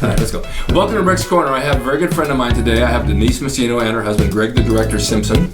All right, let's go. Welcome to Rick's Corner. I have a very good friend of mine today. I have Denise Masino and her husband Greg, the director, Simpson,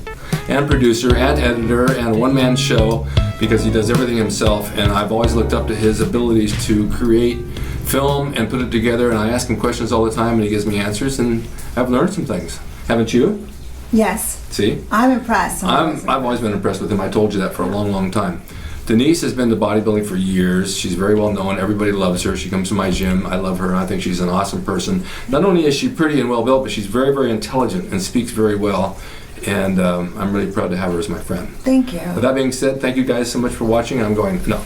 and producer and editor and a one-man show because he does everything himself. And I've always looked up to his abilities to create film and put it together. And I ask him questions all the time, and he gives me answers. And I've learned some things. Haven't you? Yes. See? I'm impressed. I've always been impressed with him. I told you that for a long, long time. Denise has been to bodybuilding for years. She's very well known. Everybody loves her. She comes to my gym. I love her, and I think she's an awesome person. Not only is she pretty and well built, but she's very, very intelligent and speaks very well. And I'm really proud to have her as my friend. Thank you. With that being said, thank you guys so much for watching. I'm going, no.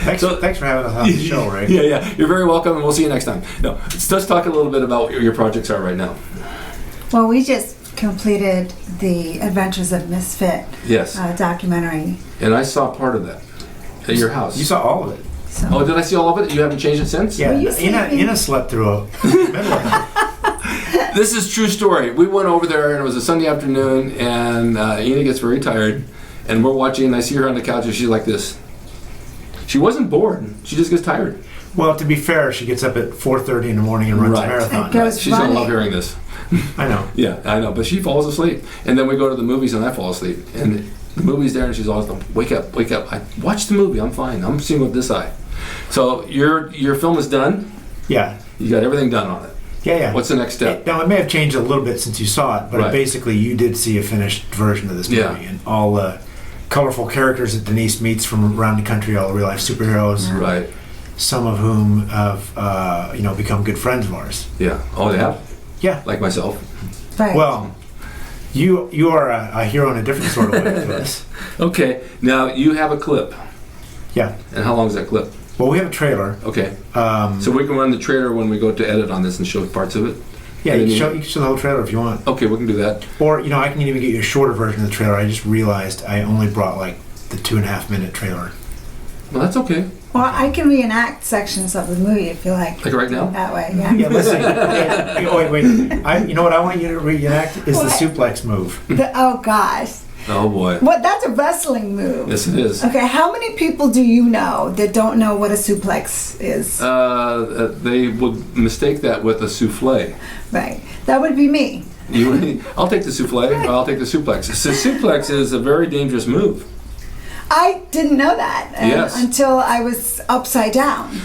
Thanks for having us on the show, Ray. Yeah. You're very welcome, and we'll see you next time. No, let's talk a little bit about what your projects are right now. Well, we just completed the Adventures of Misfit documentary. And I saw part of that at your house. You saw all of it. So. Oh, did I see all of it? You haven't changed it since? Yeah, Well, Ina slept through a middle of it. This is true story. We went over there, and it was a Sunday afternoon, and Ina gets very tired, and we're watching, and I see her on the couch, and she's like this. She wasn't bored. She just gets tired. Well, to be fair, she gets up at 4:30 in the morning and runs a marathon. She's going to love hearing this. I know. Yeah, I know. But she falls asleep. And then we go to the movies, and I fall asleep. And the movie's there, and she's always like, wake up, wake up. I watch the movie. I'm fine. I'm seeing with this eye. So your film is done? Yeah. You got everything done on it? Yeah. What's the next step? Now, it may have changed a little bit since you saw it, but basically you did see a finished version of this movie. Yeah. And all the colorful characters that Denise meets from around the country, all the real-life superheroes. Right. Some of whom have, become good friends of ours. Yeah. Oh, they have? Yeah. Like myself? Right. Well, you are a hero in a different sort of way to us. Okay. Now, you have a clip. Yeah. And how long is that clip? Well, we have a trailer. Okay. So we can run the trailer when we go to edit on this and show parts of it? Yeah, you can show the whole trailer if you want. Okay, we can do that. Or, I can even get you a shorter version of the trailer. I just realized I only brought like the 2.5-minute trailer. Well, that's okay. Well, I can reenact sections of the movie if you like. Like right now? That way, yeah. Yeah, listen. Wait. You know what I want you to reenact is the suplex move. Oh, gosh. Oh, boy. What? That's a wrestling move. Yes, it is. Okay, how many people do you know that don't know what a suplex is? They would mistake that with a souffle. Right. That would be me. I'll take the souffle, or I'll take the suplex. So suplex is a very dangerous move. I didn't know that until I was upside down.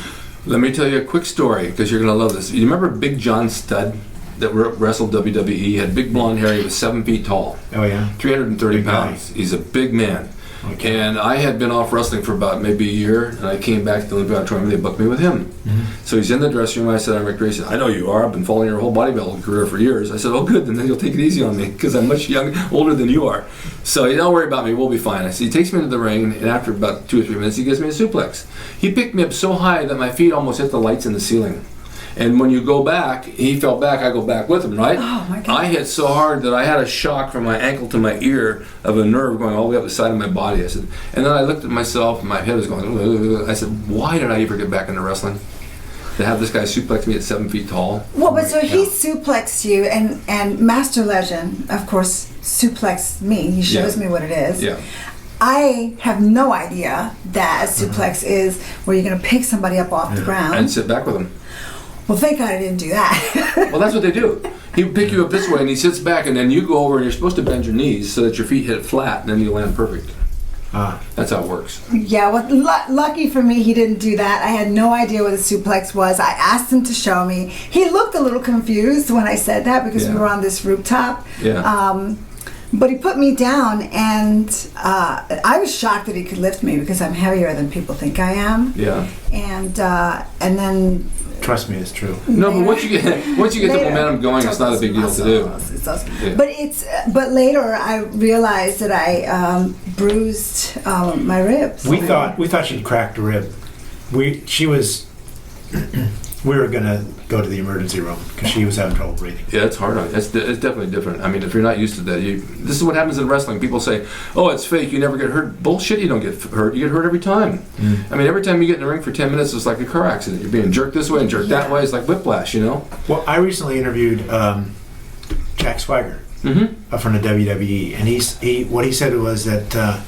Let me tell you a quick story, because you're going to love this. You remember Big John Studd that wrestled WWE? He had big blonde hair. He was 7 feet tall. Oh, yeah? 330 big pounds. Guy. He's a big man. Okay. And I had been off wrestling for about maybe a year, and I came back to the Olympic Auditorium, and they booked me with him. Mm-hmm. So he's in the dressing room. I said, I'm Rick Drasin. I know you are. I've been following your whole bodybuilding career for years. I said, oh, good. Then you'll take it easy on me, because I'm much older than you are. So don't worry about me. We'll be fine. I said, he takes me into the ring, and after about 2 or 3 minutes, he gives me a suplex. He picked me up so high that my feet almost hit the lights in the ceiling. And when you go back, he fell back, I go back with him, right? Oh, my God. I hit so hard that I had a shock from my ankle to my ear of a nerve going all the way up the side of my body. I said, and then I looked at myself, and my head was going, ugh. I said, why did I ever get back into wrestling? To have this guy suplex me at 7 feet tall. Well, but so he suplexed you, and Master Legend, of course, suplexed me. He shows me what it is. Yeah. I have no idea that a suplex is where you're going to pick somebody up off the ground. And sit back with him. Well, thank God I didn't do that. Well, that's what they do. He would pick you up this way, and he sits back, and then you go over, and you're supposed to bend your knees so that your feet hit flat, and then you land perfect. That's how it works. Yeah, well, lucky for me, he didn't do that. I had no idea what a suplex was. I asked him to show me. He looked a little confused when I said that because we were on this rooftop. Yeah. But he put me down, and I was shocked that he could lift me because I'm heavier than people think I am. Yeah. And then. Trust me, it's true. No, but once you get the momentum going, it's not a big deal to do. It's awesome. Yeah. But later I realized that I bruised my ribs. We thought she'd cracked a rib. We were gonna go to the emergency room because she was having trouble breathing. Yeah, it's hard on you. It's definitely different. I mean, if you're not used to that, this is what happens in wrestling. People say, "Oh, it's fake. You never get hurt." Bullshit. You don't get hurt. You get hurt every time. I mean, every time you get in the ring for 10 minutes, it's like a car accident. You're being jerked this way and jerked that way. It's like whiplash, you know. Well, I recently interviewed Jack Swagger from the WWE, and what he said was that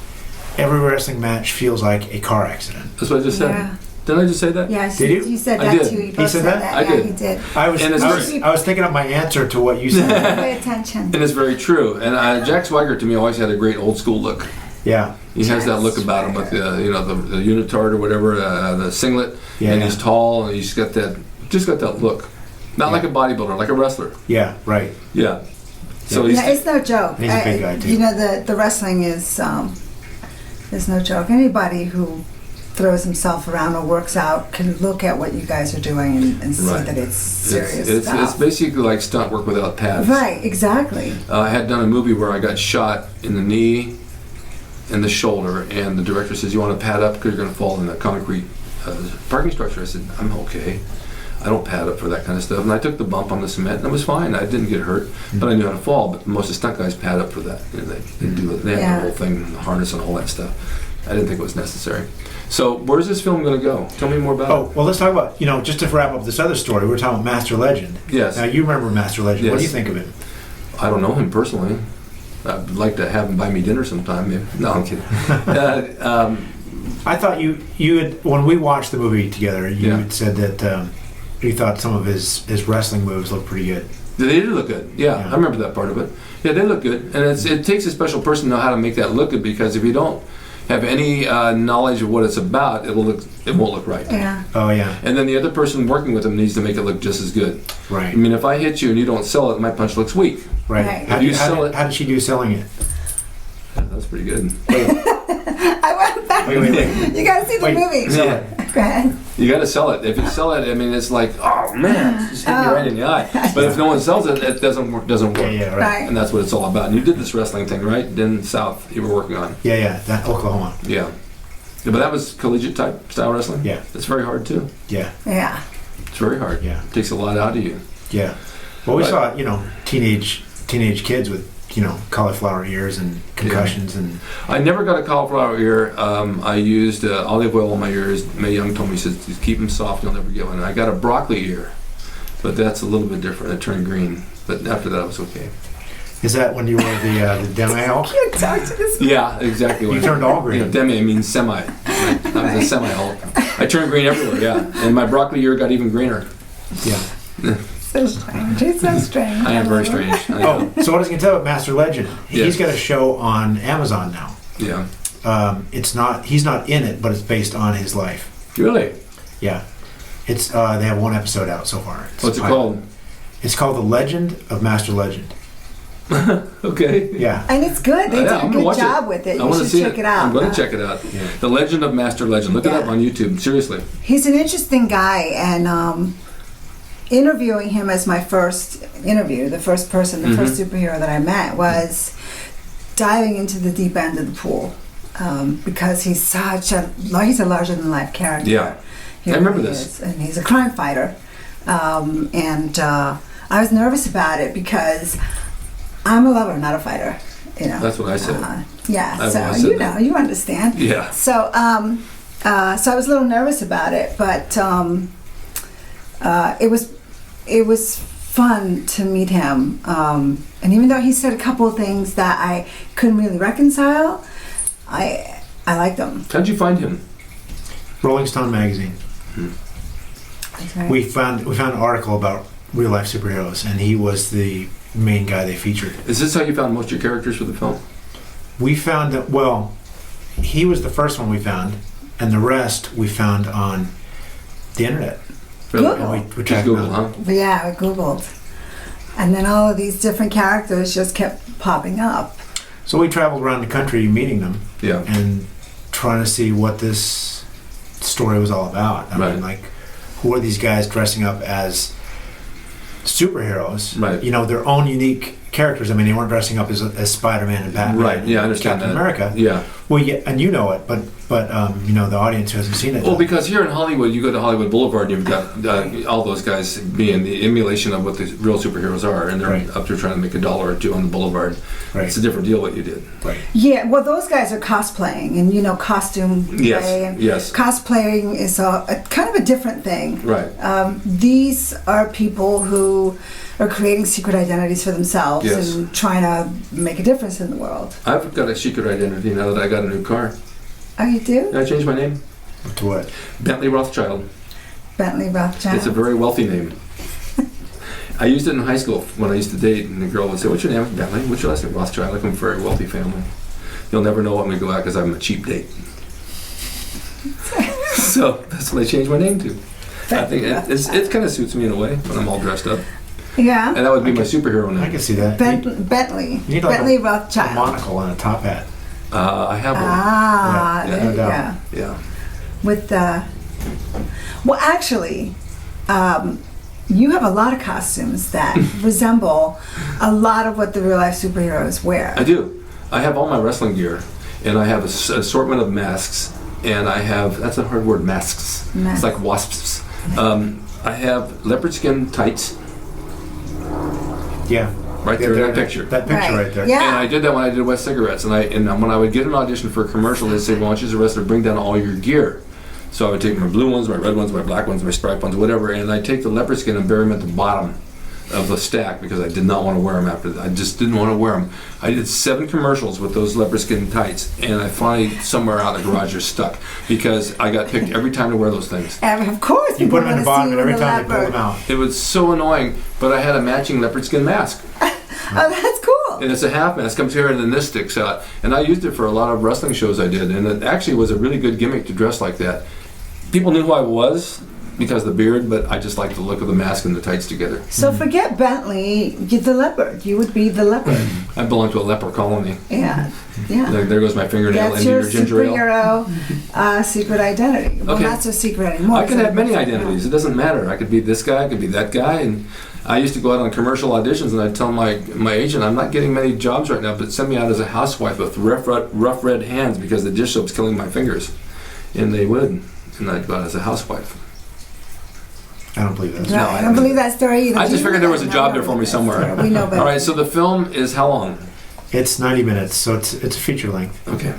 every wrestling match feels like a car accident. That's what I just said. Yeah. Didn't I just say that? Yes, Did you? you said I that did. too. You He both said said that? that. I Yeah, did. he did. I was, And it's I was thinking of my answer to what you said. Pay attention. And it's very true. And Jack Swigert to me always had a great old school look. Yeah. He has that look about him with the the unitard or whatever, the singlet, Yeah, and yeah. he's tall and he's got that look, not like a bodybuilder, like a wrestler. Yeah, right. Yeah. So Yeah, it's no joke. He's a big guy, too. You know, the wrestling is no joke. Anybody who throws himself around or works out can look at what you guys are doing and see Right. that it's serious It's stuff. basically like stunt work without pads. Right, exactly. I had done a movie where I got shot in the knee and the shoulder, and the director says, "You want to pad up because you're going to fall in a concrete parking structure." I said, "I'm okay. I don't pad up for that kind of stuff." And I took the bump on the cement, and it was fine. I didn't get hurt, but I knew how to fall. But most of the stunt guys pad up for that. You know, they have Yeah. the whole thing, the harness and all that stuff. I didn't think it was necessary. So where's this film going to go? Tell me more about Oh, well, let's talk about, just to wrap up this other story, we're talking about Master Legend. Yes. Now, you remember Master Legend. What do you Yes. think of him? it. I don't know him personally. I'd like to have him buy me dinner sometime. Maybe. No, I'm kidding. I thought you had, when we watched the movie together, you Yeah. had said that you thought some of his wrestling moves looked pretty good. They did look good. Yeah, Yeah. I remember that part of it. Yeah, they look good, and it takes a special person to know how to make that look good, because if you don't have any knowledge of what it's about, it won't look right. Yeah. Oh, yeah. And then the other person working with him needs to make it look just as good. I Right. mean, if I hit you and you don't sell it, my punch looks weak. Right. Right. How, If you did, how, sell did, it- how did she do selling it? That's pretty good. I went back. Wait. You gotta see the Wait, movie. sell Yeah. it. Go ahead. You got to sell it. If you sell it, I mean, it's like, oh man, it's just hit me right in the eye. But if no one sells it, it doesn't work. Yeah, right. Right. And that's what it's all about. And you did this wrestling thing, right? Then South, you were working on. Yeah, that Oklahoma. Yeah. Yeah, but that was collegiate type style wrestling. Yeah. It's very hard too. Yeah, Yeah. It's very hard. Yeah. It takes a lot out of you. yeah. Well, we But- saw, teenage kids with, cauliflower ears and concussions and I never got a cauliflower ear. I used olive oil on my ears. Mae Young told me, he said, "Just keep them soft, you'll never get one." And I got a broccoli ear, but that's a little bit different. It turned green. But after that, it was okay. is that when you were the demi Hulk? You talk to this. Yeah, exactly. You turned all green. Demi means semi. I was a semi-Hulk. I turned green everywhere, yeah. And my broccoli ear got even greener. Yeah. So strange. It's so strange. I am very strange. I know. Oh, so what I was going to tell about Master Legend? Yes. He's got a show on Amazon now. Yeah. He's not in it, but it's based on his life. Really? Yeah. It's they have one episode out so far. What's it called? It's called The Legend of Master Legend. Okay. Yeah. And it's good. They Yeah, did I'm a gonna good watch job with it. I You want to should see check it out. I'm going to check it out. Yeah. The Legend of Master Legend. Look it Yeah. up on YouTube. Seriously. He's an interesting guy, and interviewing him as my first interview, the first person, the first superhero that I met, was diving into the deep end of the pool, because he's a larger than life character. Yeah. He I remember really this. is, and he's a crime fighter, and I was nervous about it because I'm a lover, not a fighter. That's what I said. Yeah, I've so always said that. you understand. Yeah. So, so I was a little nervous about it, but it was fun to meet him. And even though he said a couple of things that I couldn't really reconcile, I liked them. How'd you find him? Rolling Stone magazine. That's right. We found an article about real life superheroes, and he was the main guy they featured. Is this how you found most of your characters for the film? We found that, well, he was the first one we found, and the rest we found on the internet. Really? Google. And we Just tracked Google, them. huh? But yeah, I Googled. And then all of these different characters just kept popping up. So we traveled around the country meeting them Yeah. and trying to see what this story was all about. I Right. mean, like, who are these guys dressing up as superheroes? Right. Their own unique characters. I mean, they weren't dressing up as Spider-Man and Batman. Right. Yeah, I understand Captain that. America. Yeah. Well, yeah, and you know it, but the audience who hasn't seen it. Well, because here in Hollywood, you go to Hollywood Boulevard, and you've got all those guys being the emulation of what the real superheroes are, and they're Right. up there trying to make $1 or $2 on the boulevard. Right. It's a different deal what you did. Right. Yeah, well, those guys are cosplaying, and costume Yes, play, and yes. cosplaying is a kind of a different thing. Right. These are people who are creating secret identities for themselves Yes. and trying to make a difference in the world. I've got a secret identity now that I got a new car. Oh, you do? Did I change my name? To what? Bentley Rothschild. Bentley Rothschild. It's a very wealthy name. I used it in high school when I used to date, and the girl would say, "What's your name?" "Bentley." "What's your last name?" "Rothschild." I come from a very wealthy family. You'll never know when we go out because I'm a cheap date. So that's what I changed my name to. I think it kind of suits me in a way when I'm all dressed up. Yeah. And that would be my superhero name. I can see that. Bentley. You need like Bentley a Rothschild. monocle and a top hat. I have one. Ah, Yeah, there no you doubt. go. Yeah. With the, well, actually, you have a lot of costumes that resemble a lot of what the real life superheroes wear. I do. I have all my wrestling gear, and I have an assortment of masks, and I have, that's a hard word, masks. Masks. It's like wasps. I have leopard skin tights Yeah. right there in that picture. That picture right there. Yeah. And I did that when I did Wet Cigarettes, and when I would get an audition for a commercial, they'd say, "Well, why don't you as a wrestler bring down all your gear?" So I would take my blue ones, my red ones, my black ones, my striped ones, whatever, and I'd take the leopard skin and bury them at the bottom of the stack because I did not want to wear them after that. I just didn't want to wear them. I did 7 commercials with those leopard skin tights, and I finally, somewhere out in the garage, are stuck because I got picked every time to wear those things. And of course, You people put them in the wanna see bottom, you and every in the time they pull leopard. them out. It was so annoying, but I had a matching leopard skin mask. Oh, that's cool. And it's a half mask, comes here and then this sticks out. And I used it for a lot of wrestling shows I did, and it actually was a really good gimmick to dress like that. People knew who I was because of the beard, but I just liked the look of the mask and the tights together. So forget Bentley, you're the leopard. You would be the leopard. I belong to a leper colony. Yeah, yeah. There goes my fingernail That's into your your ginger ale. superhero secret identity. Well, Okay. not so secret anymore. I could so have many it's- identities. It doesn't matter. I could be this guy, I could be that guy. And I used to go out on commercial auditions and I'd tell my agent, "I'm not getting many jobs right now, but send me out as a housewife with rough red hands because the dish soap's killing my fingers." And they would. And I'd go out as a housewife. I don't believe that. No, No, I don't believe that story either. I Do just you figured know there was a that? job No, there for me that's somewhere. fair. We know better. All right, so the film is how long? It's 90 minutes, so it's a feature length. Okay.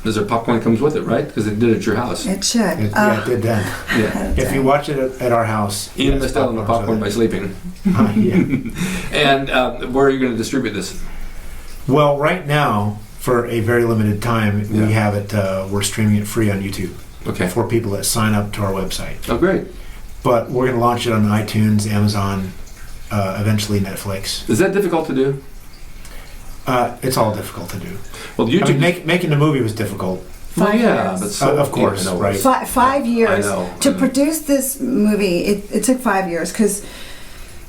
There's a popcorn comes with it, right? Because they did it at your house. It should. Yeah, it did that. Yeah. If you watch it at our house, Ian yes, missed out on the popcorn by popcorn's sleeping. with it. Yeah. And where are you going to distribute this? Well, right now, for a very limited time, Yeah. we have it. We're streaming it free on YouTube Okay. for people that sign up to our website. Oh, great. But we're going to launch it on iTunes, Amazon, eventually Netflix. Is that difficult to do? It's all difficult to do. Well, I YouTube. mean, making the movie was difficult. well, 5 yeah, years. but so Of course, yeah, I know. right. 5 years I know. to produce this movie. It took 5 years because,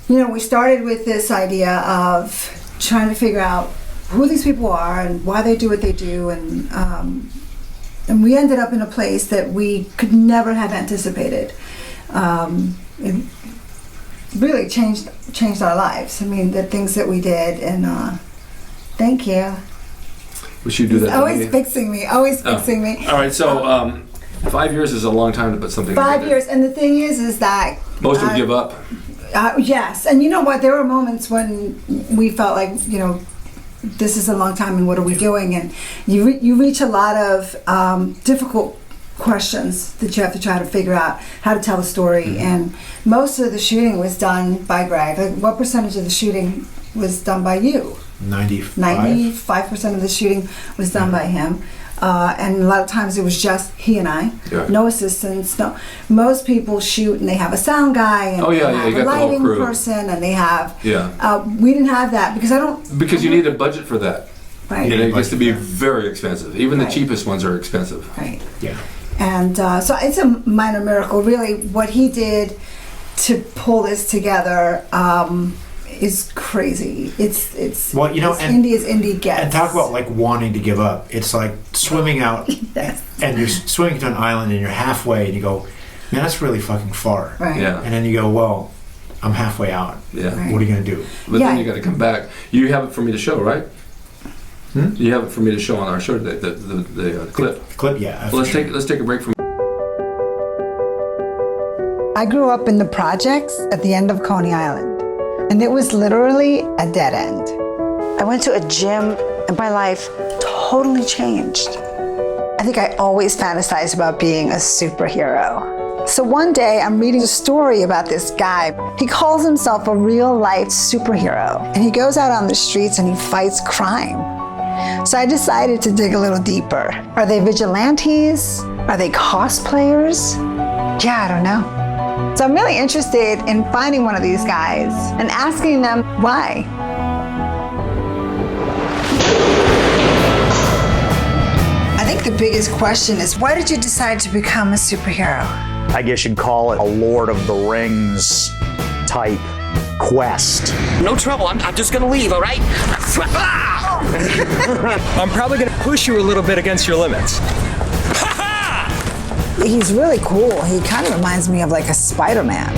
we started with this idea of trying to figure out who these people are and why they do what they do, and we ended up in a place that we could never have anticipated. It really changed our lives. I mean, the things that we did, and thank you. We should do He's that. always fixing me. Always Oh. fixing me. All right, so 5 years is a long time to put something 5 together. years, and the thing is that Most would give up. yes, and you know what? There were moments when we felt like this is a long time, and what are we doing? And you reach a lot of difficult questions that you have to try to figure out how to tell a story. Mm-hmm. And most of the shooting was done by Greg. Like, what percentage of the shooting was done by you? 95. 95% of the shooting was done by him. And a lot of times it was just he and I, Yeah. no assistants. No, most people shoot and they have a sound guy and Oh, yeah, they yeah, have you a got the whole lighting crew. person and they have. Yeah. We didn't have that because I don't. Because you need a budget for that. Right. And it gets to be very expensive. Even the Right. cheapest ones are expensive. Right. Yeah. And so it's a minor miracle, really. What he did to pull this together is crazy. It's Well, as and- indie as indie gets. And talk about like wanting to give up. It's like swimming out Yes. and you're swimming to an island and you're halfway and you go, man, that's really fucking far. Right. Yeah. And then you go, well, I'm halfway out. Yeah. Right. What are you going to do? But Yeah. then you got to come back. You have it for me to show, right? Hmm? You have it for me to show on our show today, the clip. Clip, yeah. Well, let's take a break from. I grew up in the projects at the end of Coney Island, and it was literally a dead end. I went to a gym, and my life totally changed. I think I always fantasized about being a superhero. So one day, I'm reading a story about this guy. He calls himself a real-life superhero, and he goes out on the streets and he fights crime. So I decided to dig a little deeper. Are they vigilantes? Are they cosplayers? Yeah, I don't know. So I'm really interested in finding one of these guys and asking them why. I think the biggest question is, why did you decide to become a superhero? I guess you'd call it a Lord of the Rings type quest. No trouble, I'm just gonna leave, all right? I'm probably gonna push you a little bit against your limits. He's really cool. He kind of reminds me of like a Spider-Man.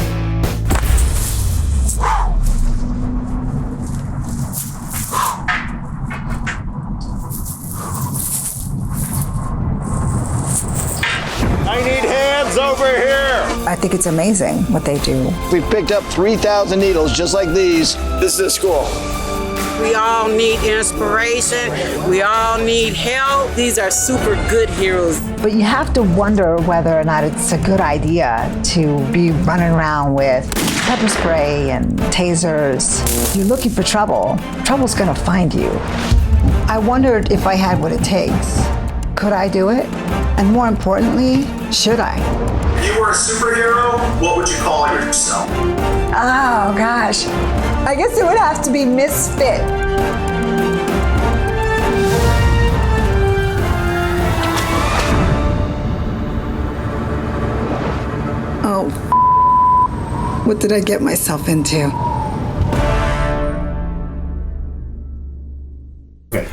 I need hands over here. I think it's amazing what they do. We've picked up 3,000 needles just like these. This is a school. We all need inspiration. We all need help. These are super good heroes. But you have to wonder whether or not it's a good idea to be running around with pepper spray and tasers. You're looking for trouble. Trouble's gonna find you. I wondered if I had what it takes. Could I do it? And more importantly, should I? If you were a superhero, what would you call yourself? Oh gosh, I guess it would have to be Misfit. Oh, what did I get myself into?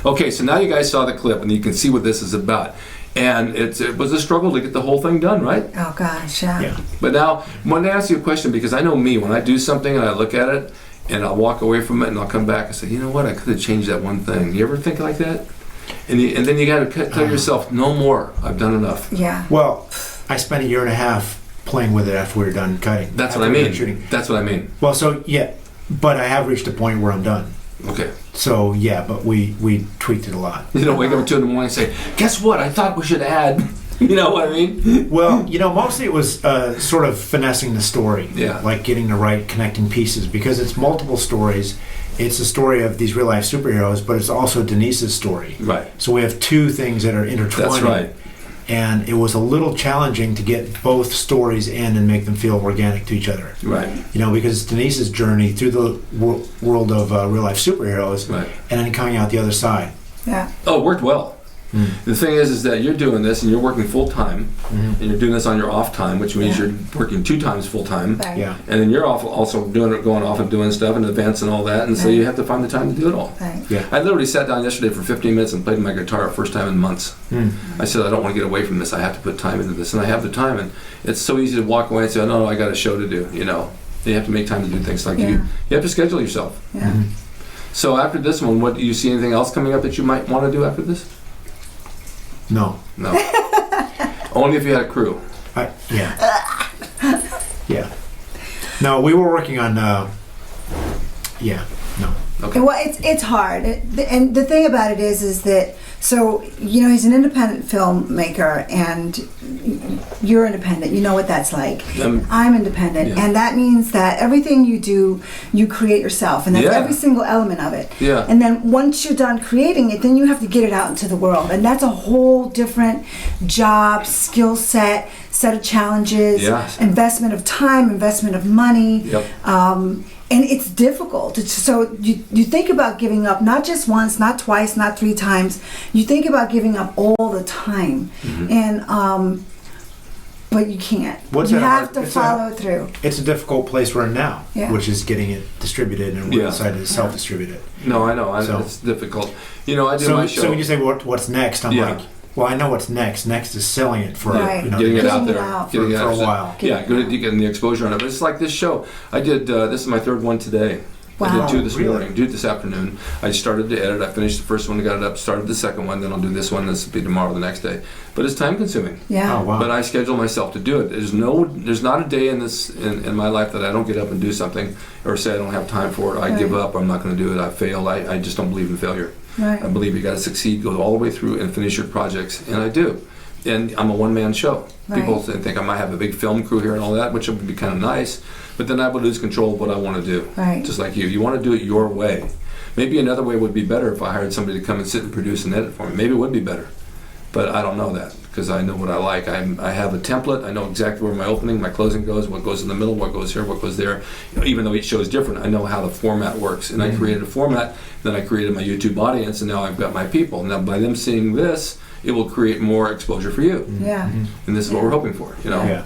Okay, so now you guys saw the clip and you can see what this is about. And it was a struggle to get the whole thing done, right? Oh gosh, yeah. But now, I wanted to ask you a question because I know me, when I do something and I look at it and I'll walk away from it and I'll come back and say, you know what, I could have changed that one thing. You ever think like that? And then you got to tell yourself, no more, I've done enough. Yeah. Well, I spent a year and a half playing with it after we were done cutting. That's what I mean. Shooting. That's what I mean. Well, so yeah, but I have reached a point where I'm done. Okay. So yeah, but we tweaked it a lot. You don't wake up at 2 in the morning and say, guess what, I thought we should add. You know what I mean? Well, mostly it was sort of finessing the story. Yeah. Like getting the right connecting pieces, because it's multiple stories. It's a story of these real life superheroes, but it's also Denise's story. Right. So we have two things that are intertwined. That's right. And it was a little challenging to get both stories in and make them feel organic to each other. Right. Because Denise's journey through the world of real life superheroes, right, and then coming out the other side. Yeah. Oh, it worked well. The thing is that you're doing this and you're working full time, and you're doing this on your off time, which means you're working 2 times full time. Right. Yeah. And then you're also going off and doing stuff in advance and all that, and so you have to find the time to do it all. Right. Yeah. I literally sat down yesterday for 15 minutes and played my guitar first time in months. I said, I don't want to get away from this. I have to put time into this, and I have the time. And it's so easy to walk away and say, no, I got a show to do. You have to make time to do things like you have to schedule yourself. Yeah. So after this one, what do you see anything else coming up that you might want to do after this? No. Only if you had a crew. Yeah. Yeah. No, we were working on. Yeah. No. Okay. Well, it's hard, and the thing about it is that he's an independent filmmaker, and you're independent. You know what that's like. I'm independent, and that means that everything you do, you create yourself, and that's every single element of it. Yeah. And then once you're done creating it, then you have to get it out into the world, and that's a whole different job, skill set of challenges, investment of time, investment of money. Yep. And it's difficult. So you think about giving up, not just once, not twice, not 3 times. You think about giving up all the time, and but you can't. You have to follow through. It's a difficult place we're in now, Yeah. which is getting it distributed, and we decided to self-distribute it. No, I know. It's difficult. I did my show. So when you say what's next, I'm like, well, I know what's next. Next is selling it for getting it out there, for a while. Getting the exposure on it. But it's like this show. I did. This is my 3rd one today. Wow. I did 2 this morning, 2 this afternoon. I started to edit. I finished the first one, got it up. Started the second one. Then I'll do this one. This will be tomorrow, the next day. But it's time consuming. Yeah. Oh, wow. But I schedule myself to do it. There's not a day in my life that I don't get up and do something, or say I don't have time for it. I give up. Or I'm not going to do it. I fail. I just don't believe in failure. Right. I believe you got to succeed, go all the way through, and finish your projects, and I do. And I'm a one-man show. Right. People think I might have a big film crew here and all that, which would be kind of nice, but then I would lose control of what I want to do. Right. Just like you. You want to do it your way. Maybe another way would be better if I hired somebody to come and sit and produce and edit for me. Maybe it would be better, but I don't know that. because I know what I like. I have a template. I know exactly where my opening, my closing goes, what goes in the middle, what goes here, what goes there. Even though each show is different, I know how the format works. And I created a format, then I created my YouTube audience, and now I've got my people. Now by them seeing this, it will create more exposure for you. Yeah. And this is what we're hoping for, you know? Yeah.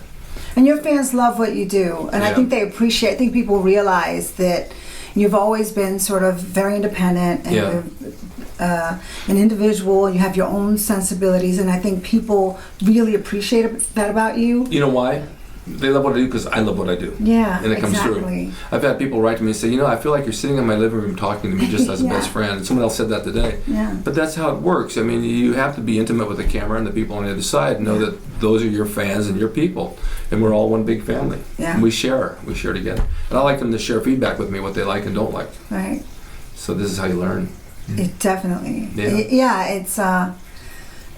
And your fans love what you do, and I think they appreciate. I think people realize that you've always been sort of very independent and you're an individual. You have your own sensibilities, and I think people really appreciate that about you. You know why? They love what I do because I love what I do. Yeah, and it comes exactly. through. I've had people write to me and say, I feel like you're sitting in my living room talking to me just as a best friend. And someone else said that today. Yeah. But that's how it works. I mean, you have to be intimate with the camera and the people on the other side. Know that those are your fans and your people, and we're all one big family. Yeah. And we share together. And I like them to share feedback with me, what they like and don't like. Right. So this is how you learn. It definitely. Yeah. It's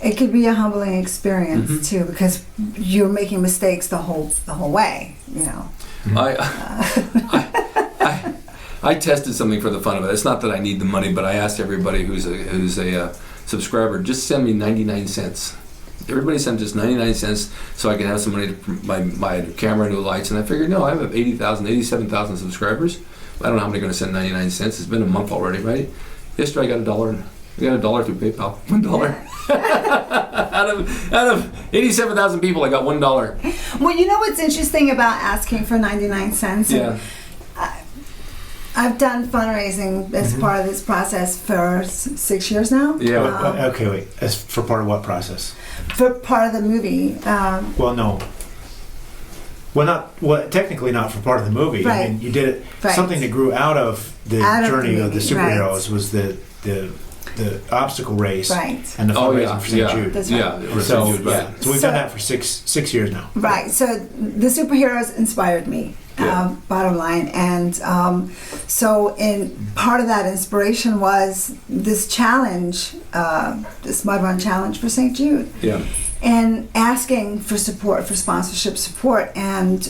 it could be a humbling experience too, because you're making mistakes the whole way. I tested something for the fun of it. It's not that I need the money, but I asked everybody who's a subscriber, just send me 99 cents. Everybody sent just 99 cents so I can have some money to buy a new camera, new lights. And I figured, no, I have 87,000 subscribers. I don't know how many are going to send 99 cents. It's been a month already, right? Yesterday I got $1. I got $1 through PayPal. $1. out of 87,000 people, I got $1. Well, you know what's interesting about asking for 99 cents? Yeah. I've done fundraising as part of this process for 6 years now. Yeah. Okay, wait. As for part of what process? For part of the movie. Well, no. Well, technically not for part of the movie. Right. I mean, you did it. Right. Something that grew out of the journey of the superheroes was the obstacle race and the fundraising for St. Jude. That's right. Yeah. So we've done that for six years now. Right. So the superheroes inspired me. Bottom line, and so in part of that inspiration was this challenge, this mud run challenge for St. Jude. Yeah. And asking for support, for sponsorship support, and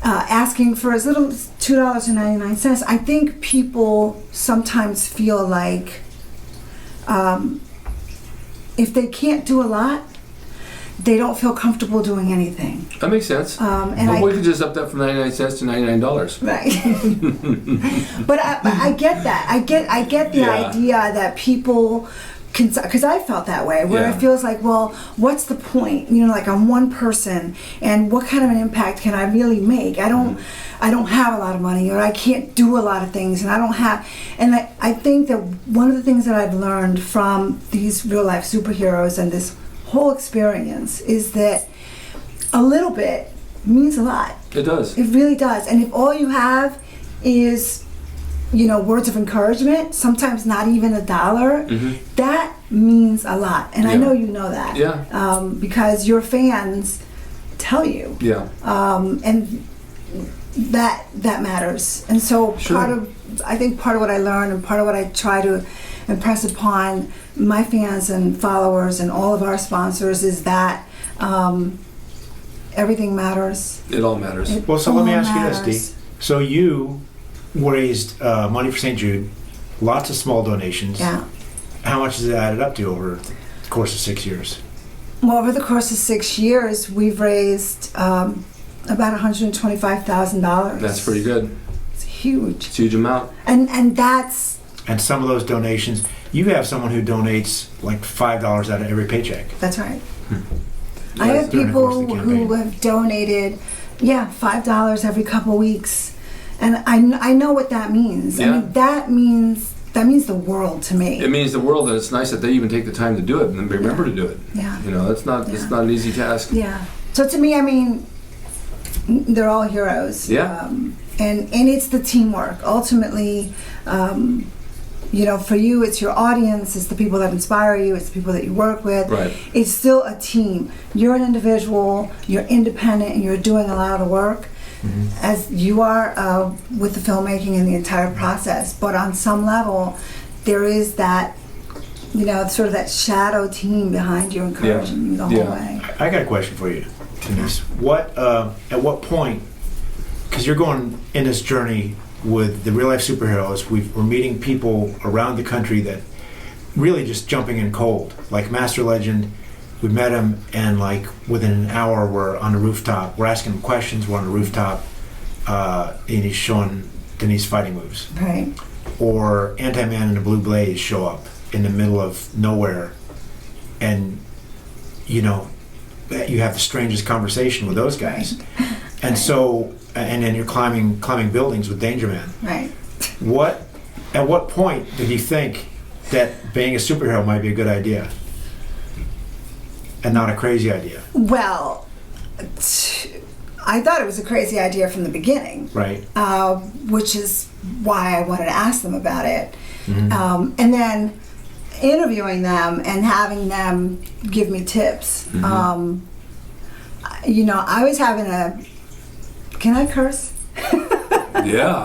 asking for as little as $2.99. I think people sometimes feel like if they can't do a lot, they don't feel comfortable doing anything. That makes sense. And we could just up that from 99 cents to $99. Right. But I get that. I get the idea that people can, because I felt that way, where it feels like, well, what's the point? Like I'm one person, and what kind of an impact can I really make? I don't have a lot of money, or I can't do a lot of things, and I don't have. And I think that one of the things that I've learned from these real life superheroes and this whole experience is that a little bit means a lot. It does. It really does. And if all you have is, words of encouragement, sometimes not even $1, that means a lot. And I know you know that. Yeah. Because your fans tell you. Yeah. And that matters. And so I think part of what I learned and part of what I try to impress upon my fans and followers and all of our sponsors is that everything matters. It all matters. So let me ask you this, Dee. So you raised money for St. Jude, lots of small donations. Yeah. How much has it added up to over the course of 6 years? Well, over the course of 6 years, we've raised about $125,000. That's pretty good. It's huge. It's a huge amount. And that's... And some of those donations, you have someone who donates like $5 out of every paycheck. That's right. I have people who have donated, $5 every couple weeks, and I know what that means. Yeah. I mean, that means the world to me. It means the world, and it's nice that they even take the time to do it and then remember to do it. Yeah. It's not an easy task. Yeah. So to me, I mean, they're all heroes. Yeah. And it's the teamwork. Ultimately, for you, it's your audience, it's the people that inspire you, it's the people that you work with. Right. It's still a team. You're an individual, you're independent, and you're doing a lot of the work, as you are with the filmmaking and the entire process. But on some level, there is that, sort of that shadow team behind you encouraging you the whole way. I got a question for you, Denise. At what point, because you're going in this journey with the real life superheroes, we're meeting people around the country that really just jumping in cold, like Master Legend, we met him, and like within an hour, we're on the rooftop. We're asking him questions. We're on the rooftop, and he's showing Denise fighting moves. Right. Or Anti-Man and the Blue Blaze show up in the middle of nowhere, and you know, you have the strangest conversation with those guys. And so, and then you're climbing buildings with Danger Man. Right. At what point did you think that being a superhero might be a good idea and not a crazy idea? Well, I thought it was a crazy idea from the beginning. Right. Which is why I wanted to ask them about it. Mm-hmm. And then interviewing them and having them give me tips. Mm-hmm. You know, I was having can I curse? Yeah,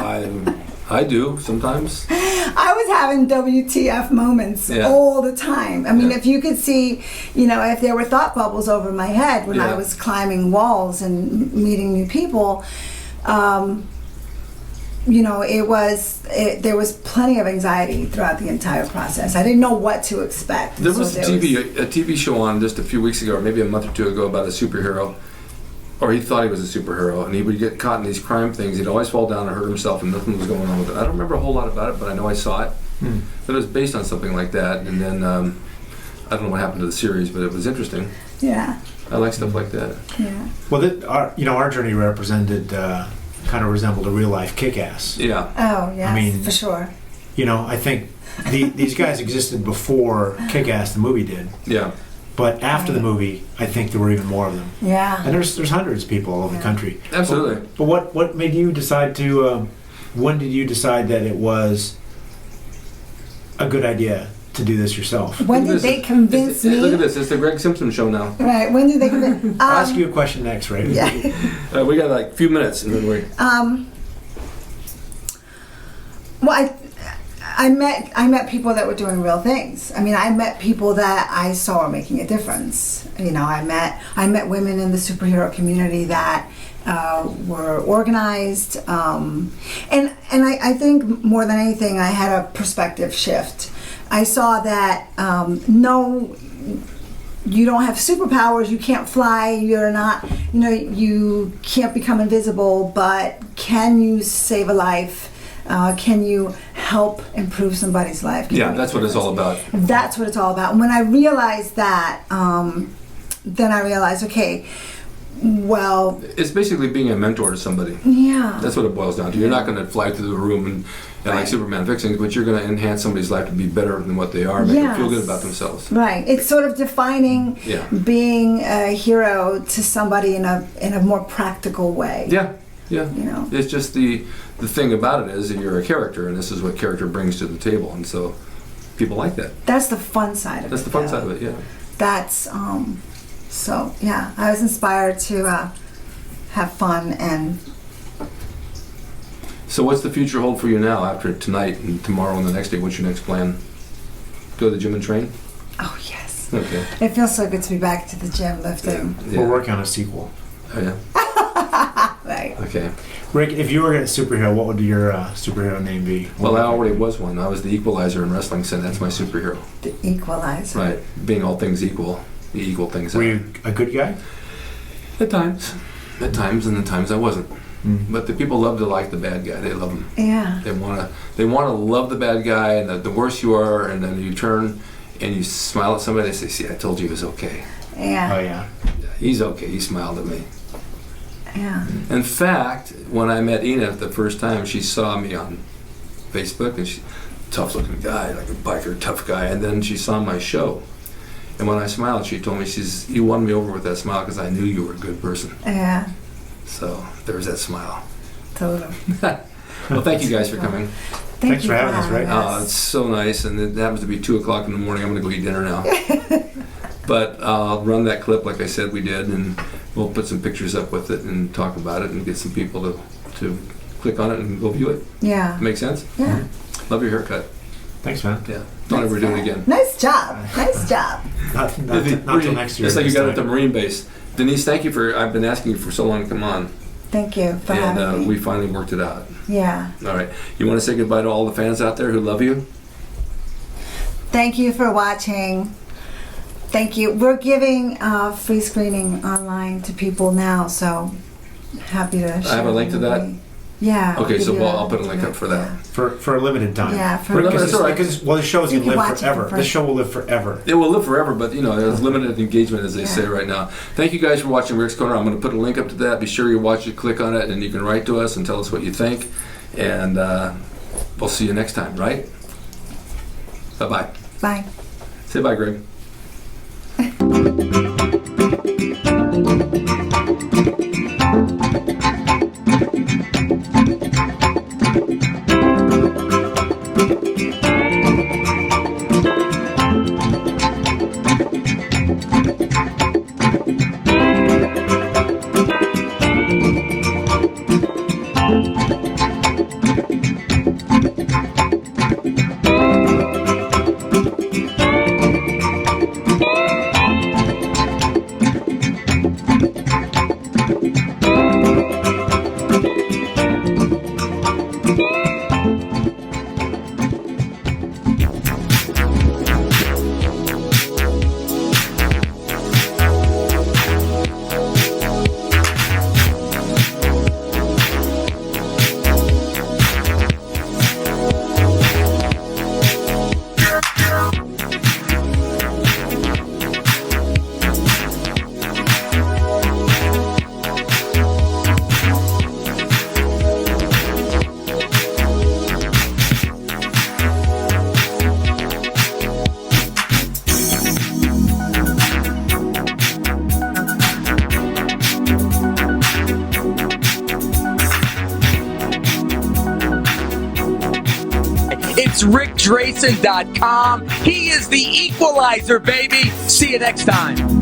I do sometimes. I was having WTF moments all the time. I mean, if you could see, you know, if there were thought bubbles over my head when I was climbing walls and meeting new people, you know, there was plenty of anxiety throughout the entire process. I didn't know what to expect. There was a TV show on just a few weeks ago, or maybe a month or two ago, about a superhero. Or he thought he was a superhero, and he would get caught in these crime things. He'd always fall down and hurt himself, and nothing was going on with it. I don't remember a whole lot about it, but I know I saw it. But it was based on something like that. And then I don't know what happened to the series, but it was interesting. Yeah. I like stuff like that. Yeah. Well, our journey represented, kind of resembled a real life Kick-Ass. Yeah. Oh, yes, I mean, for sure. You know, I think these guys existed before Kick-Ass the movie did. Yeah. But after the movie, I think there were even more of them. Yeah. And there's hundreds of people all over the country. Absolutely. But what made you decide to? When did you decide that it was a good idea to do this yourself? When did they convince me? Look at this. It's the Greg Simpson show now. Right. When did they convince? I'll ask you a question next, right? Yeah. We got like a few minutes, and then we. Well, I met people that were doing real things. I mean, I met people that I saw were making a difference. You know, I met women in the superhero community that were organized, and I think more than anything, I had a perspective shift. I saw that no, you don't have superpowers. You can't fly. You're not. You know, you can't become invisible. But can you save a life? Can you help improve somebody's life? Yeah, that's what it's all about. That's what it's all about. And when I realized that, then I realized, okay, well... It's basically being a mentor to somebody. Yeah. That's what it boils down to. You're not going to fly through the room and like Superman fixings, but you're going to enhance somebody's life to be better than what they are, make them feel good about themselves. Right. It's sort of defining being a hero to somebody in a more practical way. Yeah. Yeah, you know, it's just the thing about it is that you're a character, and this is what character brings to the table, and so people like that. That's the fun side of it. That's the fun side of it, yeah. That's so yeah. I was inspired to have fun and. So what's the future hold for you now after tonight and tomorrow and the next day? What's your next plan? Go to the gym and train? Oh yes. Okay. It feels so good to be back to the gym lifting. Yeah. We're working on a sequel. Oh yeah. Right. Okay. Rick, if you were a superhero, what would your superhero name be? Well, I already was one. I was the Equalizer in wrestling, so that's my superhero. The Equalizer. Right. Being all things equal, you equal things out. Were you a good guy? At times. At times, and at times I wasn't. But the people love to like the bad guy. They love him. Yeah. They want to love the bad guy, and the worse you are, and then you turn and you smile at somebody. They say, "See, I told you he was okay." Yeah. Oh yeah. He's okay. He smiled at me. Yeah. In fact, when I met Enid the first time, she saw me on Facebook, and tough-looking guy, like a biker, tough guy. And then she saw my show, and when I smiled, she told me, "You won me over with that smile because I knew you were a good person." Yeah. So there was that smile. Totally. Well, thank you guys for coming. Thanks for having us, Rick. It's so nice, and it happens to be 2 o'clock in the morning. I'm going to go eat dinner now. But I'll run that clip like I said we did, and we'll put some pictures up with it and talk about it and get some people to click on it and go view it. Yeah. Make sense? Yeah. Love your haircut. Thanks, man. Yeah. Don't ever do it again. Nice job. Nice job. Not till next year. It's like you got at the Marine base. Denise, thank you I've been asking you for so long to come on. Thank you for having me. We finally worked it out. Yeah. All right. You want to say goodbye to all the fans out there who love you? Thank you for watching. Thank you. We're giving free screening online to people now, so happy to share. I have a link to that? movie. Yeah. Okay, so give you I'll put a link up for that. For a limited time. Yeah, for No, that's all right. Because the show's You gonna can watch live it forever. for The free. show will live forever. It will live forever, but there's limited engagement, as they say right now. Thank you guys for watching Rick's Corner. I'm going to put a link up to that. Be sure you watch it, click on it, and you can write to us and tell us what you think. And we'll see you next time, right? Bye-bye. Bye. Say bye, Greg. It's rickdrasin.com. He is the equalizer, baby. See you next time.